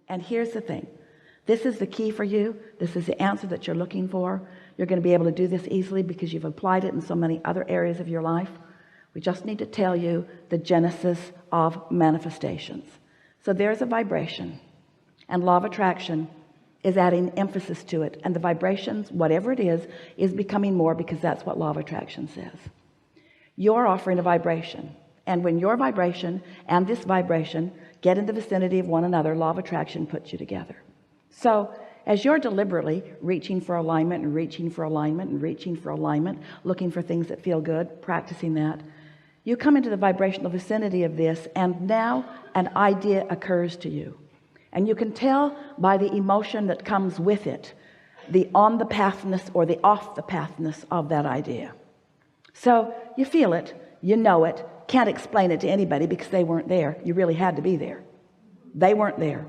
And here's the thing. This is the key for you. This is the answer that you're looking for. You're going to be able to do this easily because you've applied it in so many other areas of your life. We just need to tell you the genesis of manifestations. So there's a vibration, and law of attraction is adding emphasis to it, and the vibrations, whatever it is becoming more, because that's what law of attraction says. You're offering a vibration, and when your vibration and this vibration get in the vicinity of one another, law of attraction puts you together. So as you're deliberately reaching for alignment and reaching for alignment and reaching for alignment, looking for things that feel good, practicing that, you come into the vibrational vicinity of this, and now an idea occurs to you. And you can tell by the emotion that comes with it, the on the pathness or the off the pathness of that idea. So you feel it, you know it, can't explain it to anybody because they weren't there. You really had to be there. They weren't there.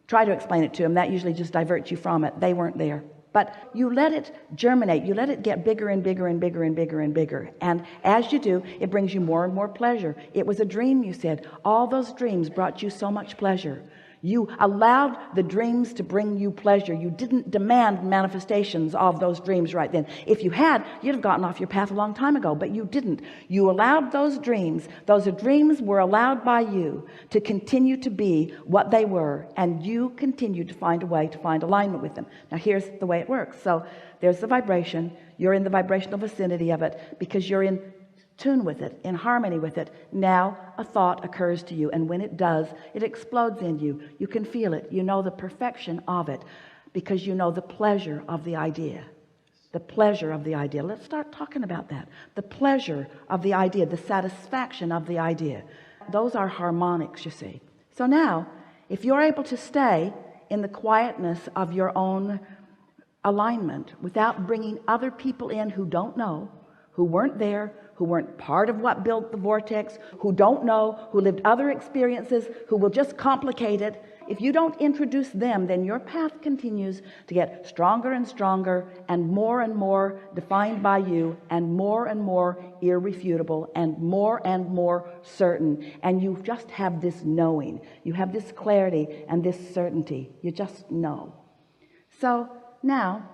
Try to explain it to them. That usually just diverts you from it. They weren't there. But you let it germinate. You let it get bigger and bigger and bigger and bigger and bigger. And as you do, it brings you more and more pleasure. It was a dream, you said. All those dreams brought you so much pleasure. You allowed the dreams to bring you pleasure. You didn't demand manifestations of those dreams right then. If you had, you'd have gotten off your path a long time ago, but you didn't. You allowed those dreams. Those dreams were allowed by you to continue to be what they were, and you continued to find a way to find alignment with them. Now here's the way it works. So there's the vibration. You're in the vibrational vicinity of it because you're in tune with it, in harmony with it. Now a thought occurs to you, and when it does, it explodes in you. You can feel it. You know the perfection of it because you know the pleasure of the idea. The pleasure of the idea. Let's start talking about that. The pleasure of the idea, the satisfaction of the idea. Those are harmonics, you see. So now, if you're able to stay in the quietness of your own alignment without bringing other people in who don't know, who weren't there, who weren't part of what built the vortex, who don't know, who lived other experiences, who will just complicate it. If you don't introduce them, then your path continues to get stronger and stronger and more defined by you, and more irrefutable and more certain. And you just have this knowing. You have this clarity and this certainty. You just know. So now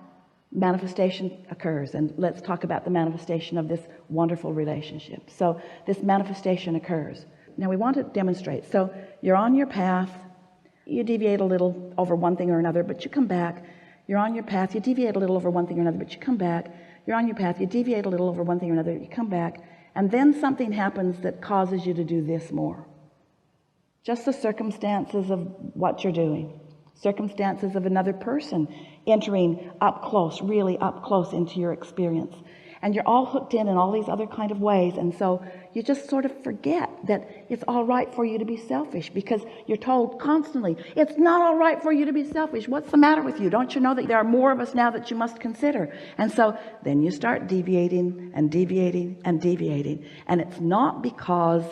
manifestation occurs, and let's talk about the manifestation of this wonderful relationship. So this manifestation occurs. Now we want to demonstrate. So you're on your path, you deviate a little over one thing or another, but you come back. You're on your path, you deviate a little over one thing or another, but you come back. You're on your path, you deviate a little over one thing or another, you come back, and then something happens that causes you to do this more. Just the circumstances of what you're doing. Circumstances of another person entering up close, really up close into your experience, and you're all hooked in all these other kind of ways. And so you just sort of forget that it's all right for you to be selfish, because you're told constantly it's not all right for you to be selfish. What's the matter with you? Don't you know that there are more of us now that you must consider? And so then you start deviating and deviating and deviating, and it's not because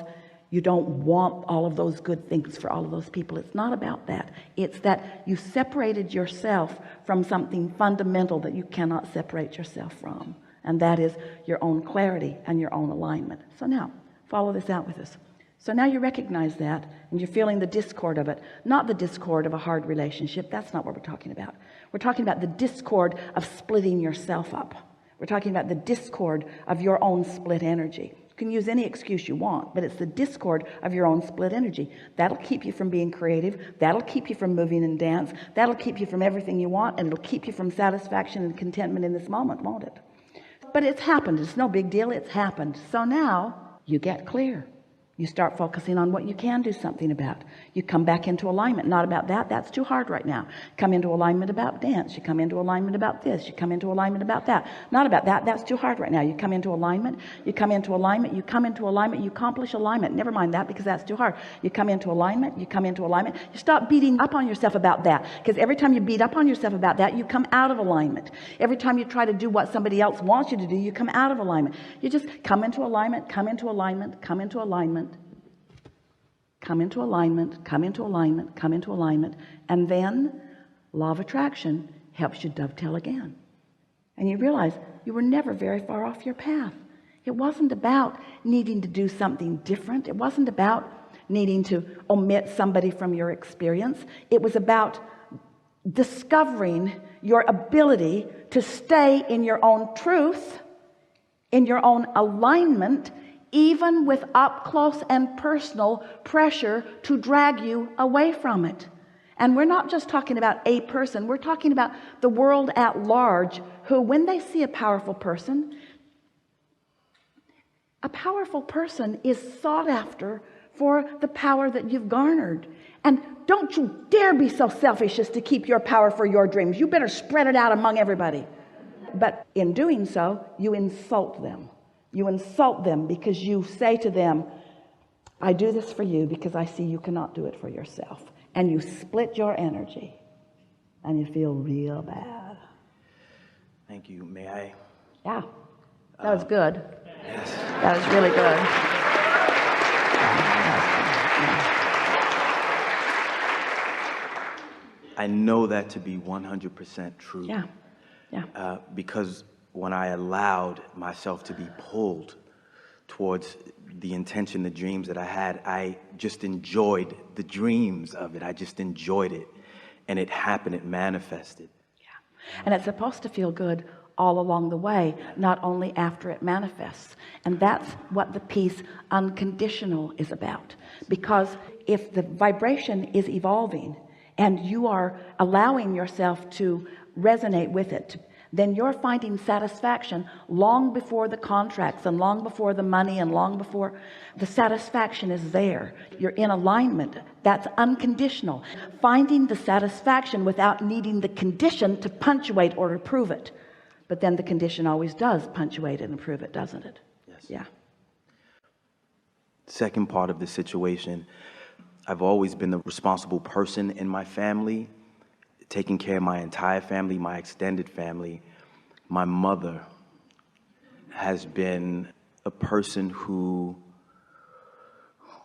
you don't want all of those good things for all of those people. It's not about that. It's that you separated yourself from something fundamental that you cannot separate yourself from, and that is your own clarity and your own alignment. So now follow this out with us. So now you recognize that, and you're feeling the discord of it, not the discord of a hard relationship. That's not what we're talking about. We're talking about the discord of splitting yourself up. We're talking about the discord of your own split energy. You can use any excuse you want, but it's the discord of your own split energy. That'll keep you from being creative. That'll keep you from moving and dance. That'll keep you from everything you want, and it'll keep you from satisfaction and contentment in this moment, won't it? But it's happened. It's no big deal. It's happened. So now you get clear. You start focusing on what you can do something about. You come back into alignment. Not about that. That's too hard right now. Come into alignment about dance. You come into alignment about this. You come into alignment about that. Not about that. That's too hard right now. You come into alignment. You come into alignment. You come into alignment. You accomplish alignment. Never mind that, because that's too hard. You come into alignment. You come into alignment. You stop beating up on yourself about that, because every time you beat up on yourself about that, you come out of alignment. Every time you try to do what somebody else wants you to do, you come out of alignment. You just come into alignment, come into alignment, come into alignment. Come into alignment, come into alignment, come into alignment, and then law of attraction helps you dovetail again. And you realize you were never very far off your path. It wasn't about needing to do something different. It wasn't about needing to omit somebody from your experience. It was about discovering your ability to stay in your own truth, in your own alignment, even with up close and personal pressure to drag you away from it. And we're not just talking about a person, we're talking about the world at large, who when they see a powerful person is sought after for the power that you've garnered. And don't you dare be so selfish as to keep your power for your dreams. You better spread it out among everybody. But in doing so, you insult them. You insult them because you say to them, I do this for you because I see you cannot do it for yourself. And you split your energy and you feel real bad. Thank you. May I? Yeah, that was good. Yes. That was really good. I know that to be 100% true. Yeah. Because when I allowed myself to be pulled towards the intention, the dreams that I had, I just enjoyed the dreams of it. I just enjoyed it. And it happened, it manifested. Yeah. And it's supposed to feel good all along the way, not only after it manifests. And that's what the piece unconditional is about. Because if the vibration is evolving and you are allowing yourself to resonate with it, then you're finding satisfaction long before the contracts and long before the money and long before the satisfaction is there. You're in alignment. That's unconditional. Finding the satisfaction without needing the condition to punctuate or to prove it. But then the condition always does punctuate it and prove it, doesn't it? Yes. Yeah. Second part of the situation, I've always been the responsible person in my family, taking care of my entire family, my extended family. My mother has been a person who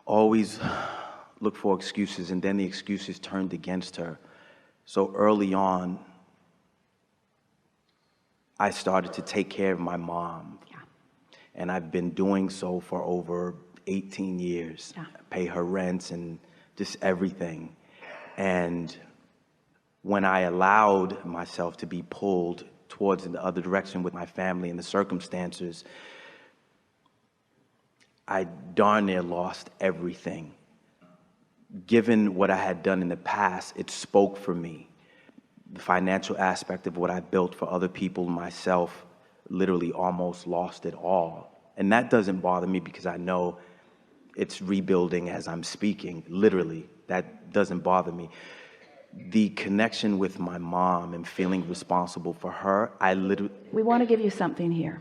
always looked for excuses, and then the excuses turned against her. So early on, I started to take care of my mom. Yeah. And I've been doing so for over 18 years. Yeah. Pay her rents and just everything. And when I allowed myself to be pulled towards the other direction with my family and the circumstances, I darn near lost everything. Given what I had done in the past, it spoke for me. The financial aspect of what I built for other people, myself, literally almost lost it all. And that doesn't bother me because I know it's rebuilding as I'm speaking, literally. That doesn't bother me. The connection with my mom and feeling responsible for her, we want to give you something here.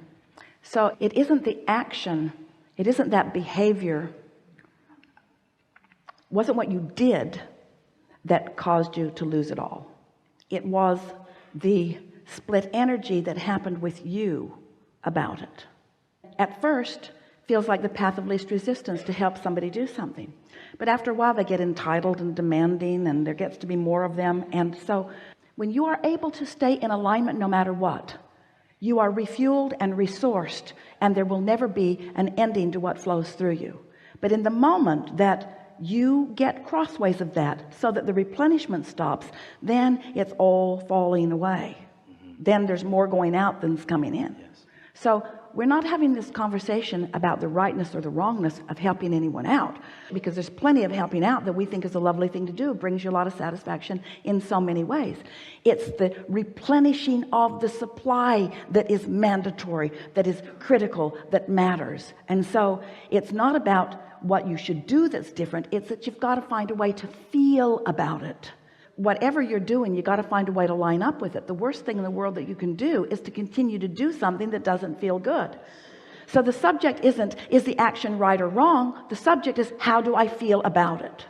So it isn't the action, it isn't that behavior, wasn't what you did that caused you to lose it all. It was the split energy that happened with you about it. At first, feels like the path of least resistance to help somebody do something. But after a while, they get entitled and demanding, and there gets to be more of them. And so when you are able to stay in alignment no matter what, you are refueled and resourced, and there will never be an ending to what flows through you. But in the moment that you get crossways of that so that the replenishment stops, then it's all falling away. Then there's more going out than's coming in. Yes. So we're not having this conversation about the rightness or the wrongness of helping anyone out, because there's plenty of helping out that we think is a lovely thing to do. It brings you a lot of satisfaction in so many ways. It's the replenishing of the supply that is mandatory, that is critical, that matters. And so it's not about what you should do that's different. It's that you've got to find a way to feel about it. Whatever you're doing, you got to find a way to line up with it. The worst thing in the world that you can do is to continue to do something that doesn't feel good. So the subject isn't, is the action right or wrong? The subject is, how do I feel about it?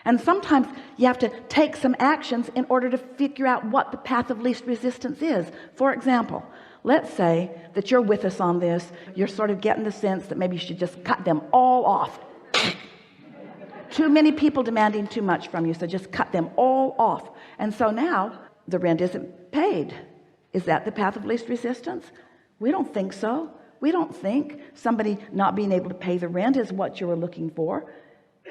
And sometimes you have to take some actions in order to figure out what the path of least resistance is. For example, let's say that you're with us on this. You're sort of getting the sense that maybe you should just cut them all off. Too many people demanding too much from you, so just cut them all off. And so now the rent isn't paid. Is that the path of least resistance? We don't think so. We don't think somebody not being able to pay the rent is what you were looking for.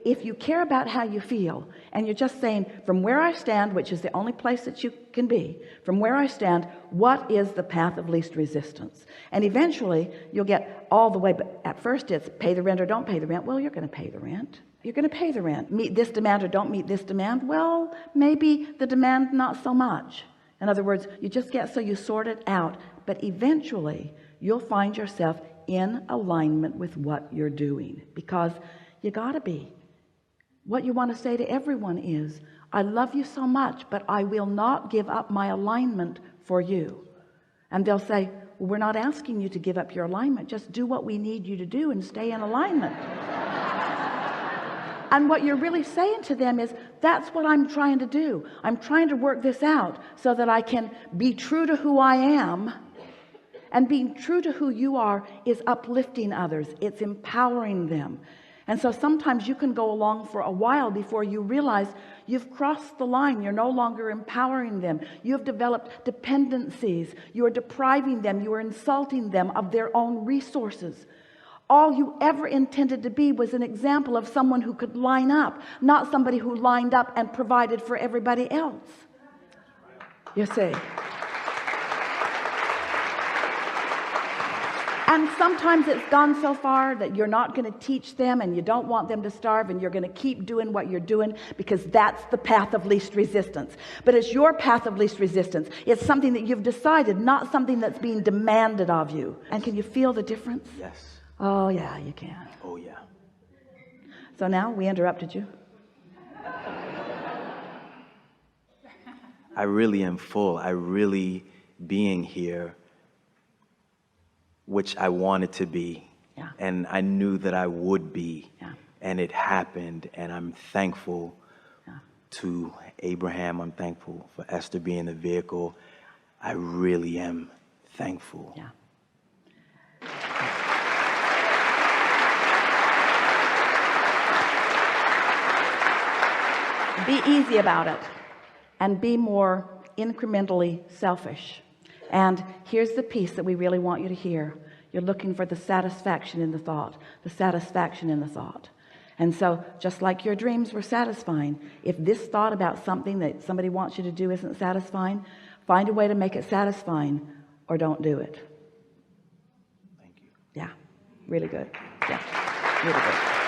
If you care about how you feel and you're just saying, from where I stand, which is the only place that you can be, from where I stand, what is the path of least resistance? And eventually you'll get all the way, but at first it's pay the rent or don't pay the rent. Well, you're going to pay the rent. You're going to pay the rent. Meet this demand or don't meet this demand. Well, maybe the demand not so much. In other words, you just get so you sort it out, but eventually you'll find yourself in alignment with what you're doing, because you got to be. What you want to say to everyone is, I love you so much, but I will not give up my alignment for you. And they'll say, well, we're not asking you to give up your alignment. Just do what we need you to do and stay in alignment. And what you're really saying to them is, that's what I'm trying to do. I'm trying to work this out so that I can be true to who I am. And being true to who you are is uplifting others. It's empowering them. And so sometimes you can go along for a while before you realize you've crossed the line. You're no longer empowering them. You have developed dependencies. You are depriving them. You are insulting them of their own resources. All you ever intended to be was an example of someone who could line up, not somebody who lined up and provided for everybody else. You see. And sometimes it's gone so far that you're not going to teach them and you don't want them to starve, and you're going to keep doing what you're doing because that's the path of least resistance. But it's your path of least resistance. It's something that you've decided, not something that's being demanded of you. And can you feel the difference? Yes. Oh yeah, you can. Oh yeah. So now we interrupted you. I really am full. I really being here, which I wanted to be. Yeah. And I knew that I would be. Yeah. And it happened, and I'm thankful Yeah. to Abraham. I'm thankful for Esther being the vehicle. I really am thankful. Yeah. Be easy about it and be more incrementally selfish. And here's the piece that we really want you to hear. You're looking for the satisfaction in the thought, the satisfaction in the thought. And so just like your dreams were satisfying, if this thought about something that somebody wants you to do isn't satisfying, find a way to make it satisfying, or don't do it. Thank you. Yeah, really good. Yeah, really good.